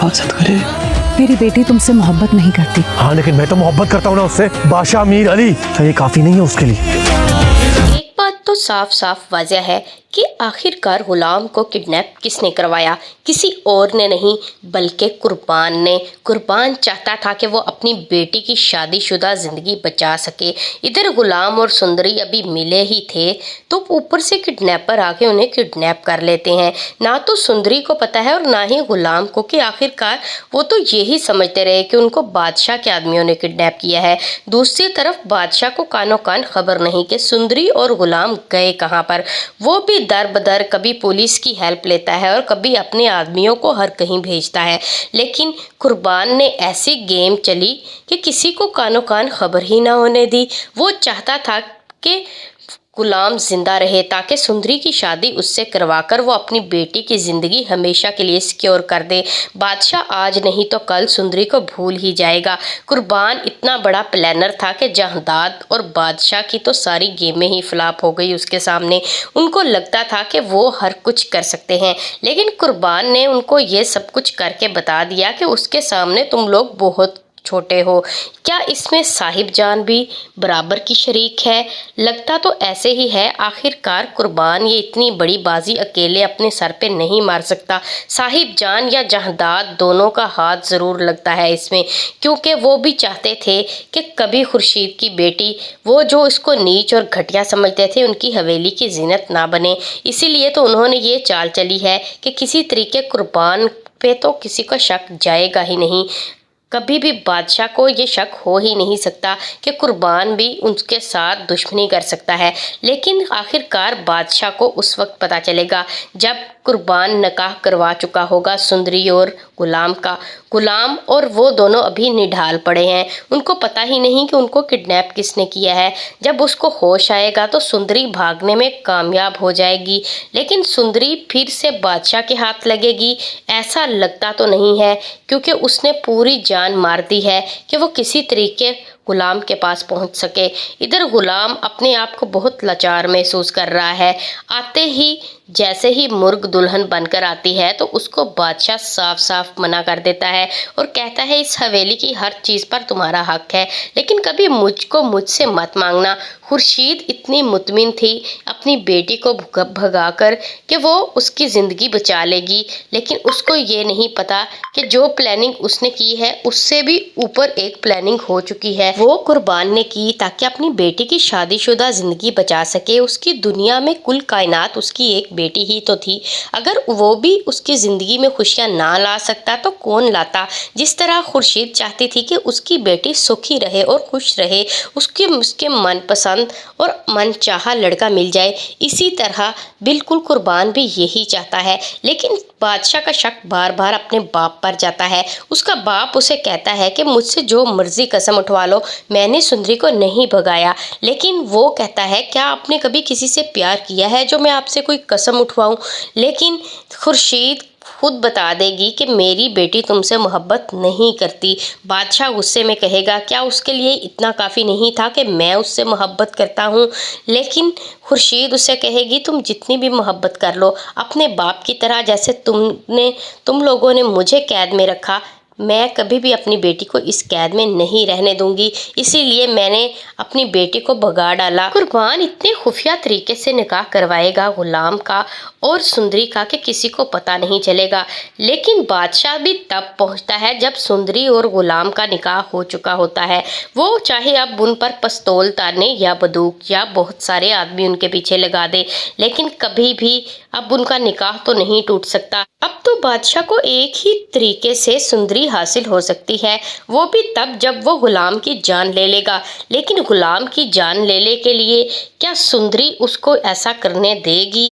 हिफाजत करे। मेरी बेटी तुमसे मोहब्बत नहीं करती। हाँ लेकिन मैं तो मोहब्बत करता हूँ ना उससे, बादशाह मीर अली। क्या ये काफी नहीं है उसके लिए? एक बात तो साफ साफ वाज़ह है कि आखिरकार गुलाम को किडनैप किसने करवाया? किसी और ने नहीं बल्कि कुर्बान ने। कुर्बान चाहता था कि वो अपनी बेटी की शादीशुदा ज़िंदगी बचा सके। इधर गुलाम और सुंदरी अभी मिले ही थे तो ऊपर से किडनैपर आके उन्हें किडनैप कर लेते हैं। ना तो सुंदरी को पता है और ना ही गुलाम को कि आखिरकार वो तो यही समझते रहे कि उनको बादशाह के आदमियों ने किडनैप किया है। दूसरी तरफ बादशाह को कानो कान खबर नहीं कि सुंदरी और गुलाम गए कहाँ पर। वो भी दर बदर कभी पुलिस की हेल्प लेता है और कभी अपने आदमियों को हर कहीं भेजता है। लेकिन कुर्बान ने ऐसी गेम चली कि किसी को कानो कान खबर ही ना होने दी। वो चाहता था कि गुलाम जिंदा रहे ताकि सुंदरी की शादी उससे करवाकर वो अपनी बेटी की ज़िंदगी हमेशा के लिए सिक्योर कर दे। बादशाह आज नहीं तो कल सुंदरी को भूल ही जाएगा। कुर्बान इतना बड़ा प्लानर था कि जहांदाद और बादशाह की तो सारी गेमें ही फ्लॉप हो गई उसके सामने। उनको लगता था कि वो हर कुछ कर सकते हैं, लेकिन कुर्बान ने उनको ये सब कुछ करके बता दिया कि उसके सामने तुम लोग बहुत छोटे हो। क्या इसमें साहिब जान भी बराबर की शरीक है? लगता तो ऐसे ही है। आखिरकार कुर्बान ये इतनी बड़ी बाजी अकेले अपने सर पे नहीं मार सकता। साहिब जान या जहांदाद दोनों का हाथ ज़रूर लगता है इसमें, क्योंकि वो भी चाहते थे कि कभी खुर्शीद की बेटी, वो जो इसको नीच और घटिया समझते थे, उनकी हवेली की जीनत ना बने। इसीलिए तो उन्होंने ये चाल चली है कि किसी तरीके कुर्बान पे तो किसी का शक जाएगा ही नहीं। कभी भी बादशाह को ये शक हो ही नहीं सकता कि कुर्बान भी उनके साथ दुश्मनी कर सकता है। लेकिन आखिरकार बादशाह को उस वक्त पता चलेगा जब कुर्बान निकाह करवा चुका होगा सुंदरी और गुलाम का। गुलाम और वो दोनों अभी निढाल पड़े हैं, उनको पता ही नहीं कि उनको किडनैप किसने किया है। जब उसको होश आएगा तो सुंदरी भागने में कामयाब हो जाएगी, लेकिन सुंदरी फिर से बादशाह के हाथ लगेगी ऐसा लगता तो नहीं है, क्योंकि उसने पूरी जान मार दी है कि वो किसी तरीके गुलाम के पास पहुंच सके। इधर गुलाम अपने आप को बहुत लाचार महसूस कर रहा है। आते ही जैसे ही मुर्ग दुल्हन बनकर आती है तो उसको बादशाह साफ साफ मना कर देता है और कहता है इस हवेली की हर चीज़ पर तुम्हारा हक है, लेकिन कभी मुझको मुझसे मत मांगना। खुर्शीद इतनी मुतमिन थी अपनी बेटी को भगाकर कि वो उसकी ज़िंदगी बचा लेगी, लेकिन उसको ये नहीं पता कि जो प्लानिंग उसने की है उससे भी ऊपर एक प्लानिंग हो चुकी है। वो कुर्बान ने की ताकि अपनी बेटी की शादीशुदा ज़िंदगी बचा सके। उसकी दुनिया में कुल कायनात उसकी एक बेटी ही तो थी। अगर वो भी उसकी ज़िंदगी में खुशियाँ ना ला सकता तो कौन लाता? जिस तरह खुर्शीद चाहती थी कि उसकी बेटी सुखी रहे और खुश रहे, उसके मनपसंद और मनचाहा लड़का मिल जाए, इसी तरह बिल्कुल कुर्बान भी यही चाहता है। लेकिन बादशाह का शक बार बार अपने बाप पर जाता है। उसका बाप उसे कहता है कि मुझसे जो मर्जी कसम उठवा लो, मैंने सुंदरी को नहीं भगाया। लेकिन वो कहता है क्या आपने कभी किसी से प्यार किया है जो मैं आपसे कोई कसम उठवाऊं? लेकिन खुर्शीद खुद बता देगी कि मेरी बेटी तुमसे मोहब्बत नहीं करती। बादशाह गुस्से में कहेगा क्या उसके लिए इतना काफ़ी नहीं था कि मैं उससे मोहब्बत करता हूँ? लेकिन खुर्शीद उससे कहेगी तुम जितनी भी मोहब्बत कर लो, अपने बाप की तरह जैसे तुम लोगों ने मुझे कैद में रखा, मैं कभी भी अपनी बेटी को इस कैद में नहीं रहने दूंगी, इसीलिए मैंने अपनी बेटी को भगा डाला। कुर्बान इतने खुफिया तरीके से निकाह करवाएगा गुलाम का और सुंदरी का कि किसी को पता नहीं चलेगा। लेकिन बादशाह भी तब पहुंचता है जब सुंदरी और गुलाम का निकाह हो चुका होता है। वो चाहे अब उन पर पिस्तौल ताने या बंदूक या बहुत सारे आदमी उनके पीछे लगा दे, लेकिन कभी भी अब उनका निकाह तो नहीं टूट सकता। अब तो बादशाह को एक ही तरीके से सुंदरी हासिल हो सकती है, वो भी तब जब वो गुलाम की जान ले लेगा। लेकिन गुलाम की जान लेने के लिए क्या सुंदरी उसको ऐसा करने देगी?